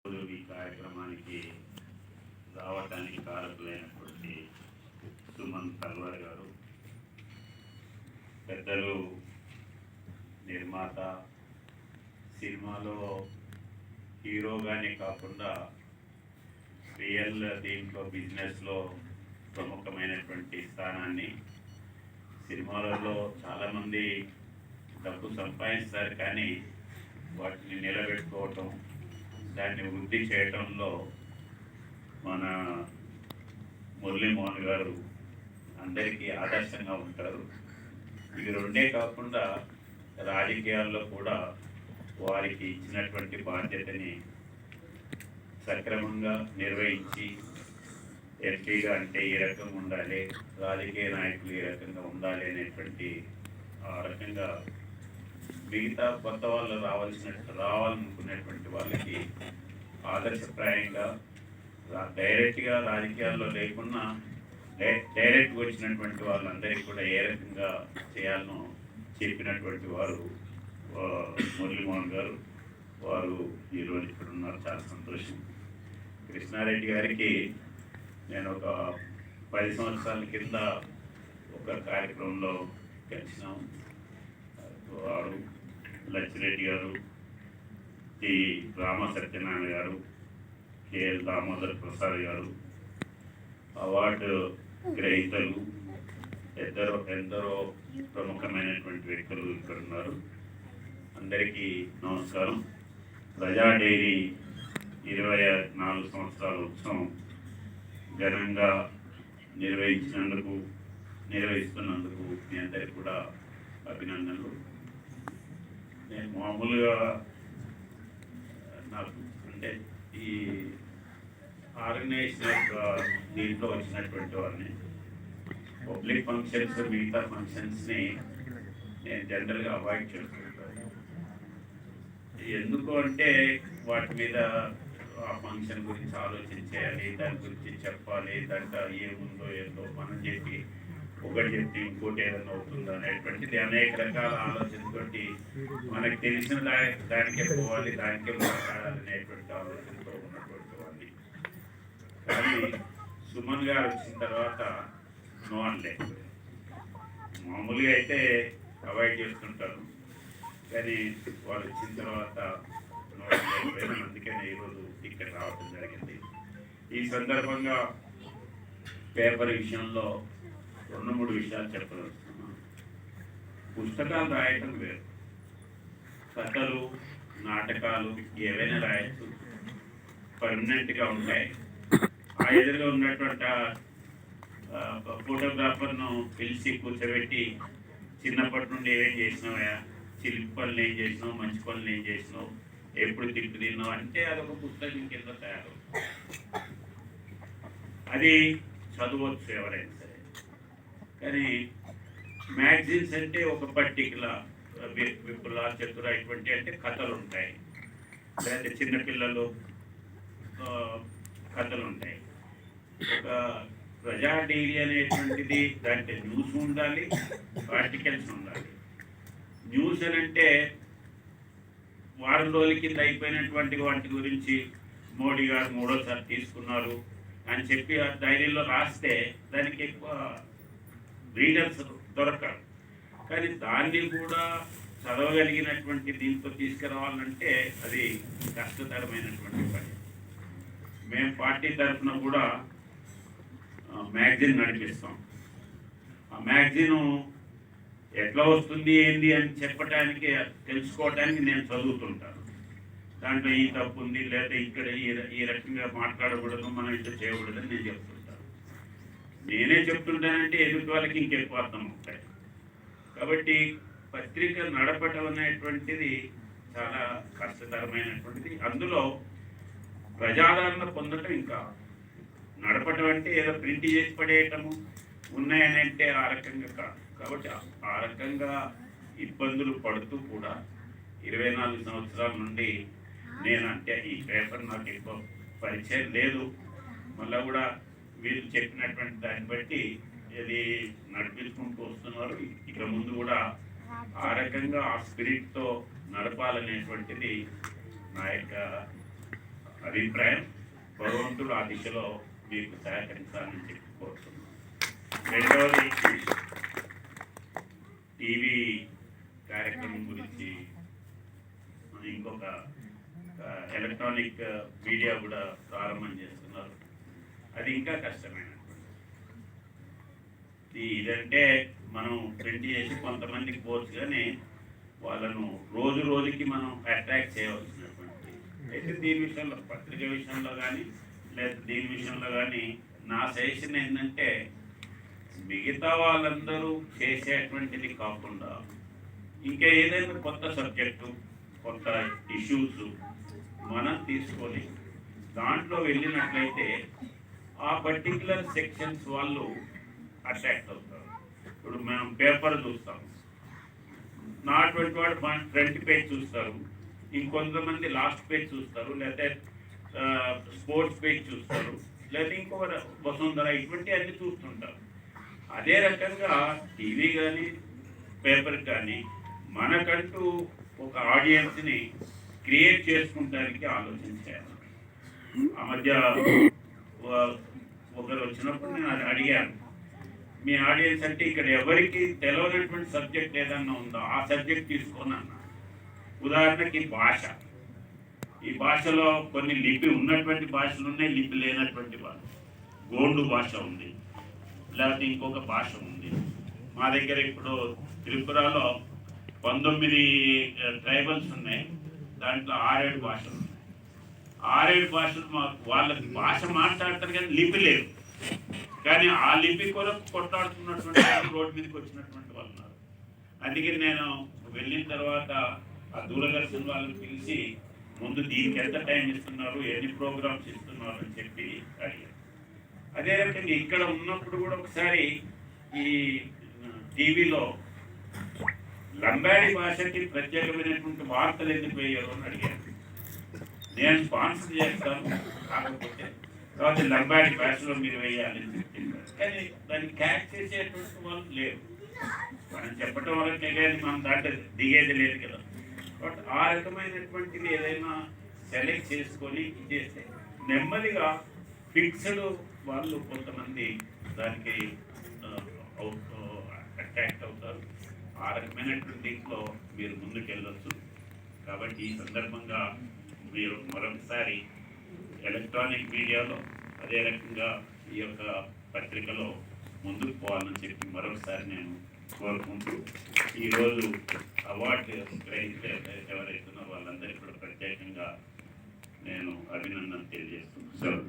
ఈ కార్యక్రమానికి రావటానికి కారకులైనటువంటి సుమన్ తల్వార్ గారు, పెద్దలు నిర్మాత, సినిమాలో హీరోగానే కాకుండా దీంట్లో బిజినెస్లో ప్రముఖమైనటువంటి స్థానాన్ని, సినిమాలలో చాలామంది డబ్బు సంపాదిస్తారు కానీ వాటిని నిలబెట్టుకోవటం, దాన్ని వృద్ధి చేయటంలో మన మురళీమోహన్ గారు అందరికీ ఆదర్శంగా ఉంటారు. ఇవి రెండే కాకుండా రాజకీయాల్లో కూడా వారికి ఇచ్చినటువంటి బాధ్యతని సక్రమంగా నిర్వహించి, ఎంపీగా అంటే ఏ రకంగా ఉండాలి, రాజకీయ నాయకులు ఏ రకంగా ఉండాలి అనేటువంటి ఆ రకంగా మిగతా కొత్త వాళ్ళు రావాలనుకునేటువంటి వాళ్ళకి ఆదర్శప్రాయంగా డైరెక్ట్గా రాజకీయాల్లో లేకున్నా డైరెక్ట్గా వచ్చినటువంటి వాళ్ళందరికీ కూడా ఏ రకంగా చేయాలనో చెప్పినటువంటి వారు మురళీమోహన్ గారు. వారు ఈరోజు ఇక్కడ ఉన్నారు, చాలా సంతోషం. కృష్ణారెడ్డి గారికి నేను ఒక 10 సంవత్సరాల కింద ఒక కార్యక్రమంలో కలిసినాము. వారు లచ్చిరెడ్డి గారు, టి రామ సత్యనారాయణ గారు, కేఎల్ దామోదర్ ప్రసాద్ గారు, అవార్డు గ్రహీతలు, ఎందరో ప్రముఖమైనటువంటి వ్యక్తులు ఇక్కడ ఉన్నారు. అందరికీ నమస్కారం. ప్రజా డైరీ 24 సంవత్సరాల ఉత్సవం ఘనంగా నిర్వహిస్తున్నందుకు మీ అందరికీ కూడా అభినందనలు. నేను మామూలుగా నాకు అంటే ఈ ఆర్గనైజేషన్ దీంట్లో వచ్చినటువంటి వారిని పబ్లిక్ ఫంక్షన్స్, మిగతా ఫంక్షన్స్ని నేను జనరల్గా అవాయిడ్ చేస్తుంటాను. ఎందుకు అంటే వాటి మీద ఆ ఫంక్షన్ గురించి ఆలోచించేయాలి, దాని గురించి చెప్పాలి, దాంట్లో ఏముందో ఏందో మనం చెప్పి ఒకటి చెప్తే ఇంకోటి ఏదైనా అవుతుందో అనేటువంటిది అనేక రకాల ఆలోచనతోటి మనకు తెలిసిన దానికే పోవాలి, దానికే మాట్లాడాలి అనేటువంటి ఆలోచనతో ఉన్నటువంటి వాళ్ళు. కానీ సుమన్ గారు వచ్చిన తర్వాత నో అనలేదు. మామూలుగా అయితే అవాయిడ్ చేస్తుంటారు, కానీ వాళ్ళు వచ్చిన తర్వాత నో అనలేకపోయినా. అందుకనే ఈరోజు ఇక్కడ రావడం జరిగింది. ఈ సందర్భంగా పేపర్ విషయంలో 2-3 విషయాలు చెప్పదలుచుకున్నాను. పుస్తకాలు రాయటం వేరు, కథలు, నాటకాలు ఏవైనా రాయచ్చు, పర్మనెంట్గా ఉంటాయి. ఆ ఎదురుగా ఉన్నటువంటి ఫోటోగ్రాఫర్ను పిలిచి కూర్చోబెట్టి చిన్నప్పటి నుండి ఏమేం చేసినావా, చిలిపి పనులు ఏం చేసినావు, మంచి పనులు ఏం చేసినావు, ఎప్పుడు తిట్టు తిన్నావు అంటే అదొక పుస్తకం కింద తయారు. అది చదవచ్చు ఎవరైనా సరే. కానీ మ్యాగజైన్స్ అంటే ఒక పర్టికులర్ విపుల, చతుర ఇటువంటి అంటే కథలు ఉంటాయి, లేకపోతే చిన్నపిల్లలు కథలు ఉంటాయి. ఒక ప్రజా డైరీ అనేటువంటిది దాంట్లో న్యూస్ ఉండాలి, ఆర్టికల్స్ ఉండాలి. న్యూస్ అని అంటే వారం రోజుల కింద అయిపోయినటువంటి వాటి గురించి మోడీ గారు 3వ సారి తీసుకున్నారు అని చెప్పి ఆ డైరీలో రాస్తే దానికి ఎక్కువ రీడర్స్ దొరకరు. కానీ దాన్ని కూడా చదవగలిగినటువంటి దీంతో తీసుకురావాలంటే అది కష్టతరమైనటువంటి పని. మేము పార్టీ తరఫున కూడా మ్యాగజైన్ నడిపిస్తాం. ఆ మ్యాగజైన్ ఎట్లా వస్తుంది ఏంది అని చెప్పడానికి, తెలుసుకోవడానికి నేను చదువుతుంటాను. దాంట్లో ఈ తప్పు ఉంది, లేదా ఇక్కడ ఈ రకంగా మాట్లాడకూడదు, మనం ఇట్లా చేయకూడదని నేను చెప్తుంటాను. నేనే చెప్తుంటానంటే ఎదుటి వాళ్ళకి ఇంకెక్కువ అర్థం అవుతాయి. కాబట్టి పత్రిక నడపటం అనేటువంటిది చాలా కష్టతరమైనటువంటిది. అందులో ప్రజాదరణ పొందటం ఇంకా నడపటం అంటే ఏదో ప్రింట్ చేసి పడేయటము ఉన్నాయని అంటే ఆ రకంగా కాదు. కాబట్టి ఆ రకంగా ఇబ్బందులు పడుతూ కూడా 24 సంవత్సరాల నుండి నేను అంటే ఈ పేపర్ నాకు ఎక్కువ పరిచయం లేదు. మళ్ళీ కూడా వీళ్ళు చెప్పినటువంటి దాన్ని బట్టి ఇది నడిపించుకుంటూ వస్తున్నారు. ఇక ముందు కూడా ఆ రకంగా ఆ స్పిరిట్తో నడపాలనేటువంటిది నా యొక్క అభిప్రాయం. భగవంతుడు ఆ దిశలో మీకు సహకరించాలని చెప్పి కోరుతున్నాను. రెండవది, టీవీ కార్యక్రమం గురించి ఇంకొక ఎలక్ట్రానిక్ మీడియా కూడా ప్రారంభం చేస్తున్నారు. అది ఇంకా కష్టమైనటువంటి. ఇదంటే మనం ప్రింట్ చేసి కొంతమందికి పోవచ్చు, కానీ వాళ్ళను రోజు రోజుకి మనం అట్రాక్ట్ చేయవలసినటువంటి. అయితే దీని విషయంలో, పత్రిక విషయంలో కానీ లేదా దీని విషయంలో కానీ నా సజెషన్ ఏంటంటే, మిగతా వాళ్ళందరూ చేసేటువంటిది కాకుండా ఇంకా ఏదైనా కొత్త సబ్జెక్టు, కొత్త ఇష్యూస్ మనం తీసుకొని దాంట్లో వెళ్ళినట్లయితే ఆ పర్టికులర్ సెక్షన్స్ వాళ్ళు అట్రాక్ట్ అవుతారు. ఇప్పుడు మనం పేపర్ చూస్తాం, నాటువంటి వాడు ఫ్రంట్ పేజ్ చూస్తారు, ఇంకొంతమంది లాస్ట్ పేజ్ చూస్తారు, లేకపోతే స్పోర్ట్స్ పేజ్ చూస్తారు, లేకపోతే ఇంకొక వసుంధర, ఇటువంటి అన్ని చూస్తుంటారు. అదే రకంగా టీవీ కానీ పేపర్ కానీ మనకంటూ ఒక ఆడియన్స్ని క్రియేట్ చేసుకుంటానికి ఆలోచించాను. ఆ మధ్య ఒకరు వచ్చినప్పుడు నేను అది అడిగాను, మీ ఆడియన్స్ అంటే ఇక్కడ ఎవరికి తెలియనటువంటి సబ్జెక్ట్ ఏదన్నా ఉందో ఆ సబ్జెక్ట్ తీసుకొని అన్నా. ఉదాహరణకి భాష, ఈ భాషలో కొన్ని లిపి ఉన్నటువంటి భాషలు ఉన్నాయి, లిపి లేనటువంటి భాష. గోండు భాష ఉంది, లేకపోతే ఇంకొక భాష ఉంది. మా దగ్గర ఇప్పుడు త్రిపురలో 19 ట్రైబల్స్ ఉన్నాయి, దాంట్లో 6-7 భాషలు ఉన్నాయి. 6-7 భాషలు వాళ్ళకి భాష మాట్లాడతారు కానీ లిపి లేదు. కానీ ఆ లిపి కొరకు కొట్లాడుతున్నటువంటి వాళ్ళు రోడ్డు మీదకి వచ్చినటువంటి వాళ్ళు ఉన్నారు. అందుకే నేను వెళ్ళిన తర్వాత ఆ దూరదర్శన్ వాళ్ళని పిలిచి ముందు దీనికి ఎంత టైం ఇస్తున్నారు, ఎన్ని ప్రోగ్రామ్స్ ఇస్తున్నారు అని చెప్పి అడిగాను. అదే రకంగా ఇక్కడ ఉన్నప్పుడు కూడా ఒకసారి ఈ టీవీలో లంబాడి భాషకి ప్రత్యేకమైనటువంటి వార్తలు ఎందుకు వేయరు అని అడిగాను. నేను స్పాన్సర్ చేస్తాను, కాకపోతే తర్వాత లంబాడి భాషలో మీరు వేయాలని చెప్పింది. కానీ దాన్ని క్యాచ్ చేసేటువంటి వాళ్ళు లేరు. మనం చెప్పడం వరకే కానీ మనం దాంట్లో దిగేది లేదు కదా. బట్ ఆ రకమైనటువంటిది ఏదైనా సెలెక్ట్ చేసుకొని చేస్తే నెమ్మదిగా ఫిక్స్డ్ వాళ్ళు కొంతమంది దానికి అట్రాక్ట్ అవుతారు. ఆ రకమైనటువంటి దీంట్లో మీరు ముందుకు వెళ్ళొచ్చు. కాబట్టి ఈ సందర్భంగా మీరు మరొకసారి ఎలక్ట్రానిక్ మీడియాలో అదే రకంగా ఈ యొక్క పత్రికలో ముందుకు పోవాలని చెప్పి మరొకసారి నేను కోరుకుంటూ, ఈరోజు అవార్డు గ్రహీత ఎవరైతున్నారో వాళ్ళందరికీ కూడా ప్రత్యేకంగా నేను అభినందన తెలియజేస్తున్నాను.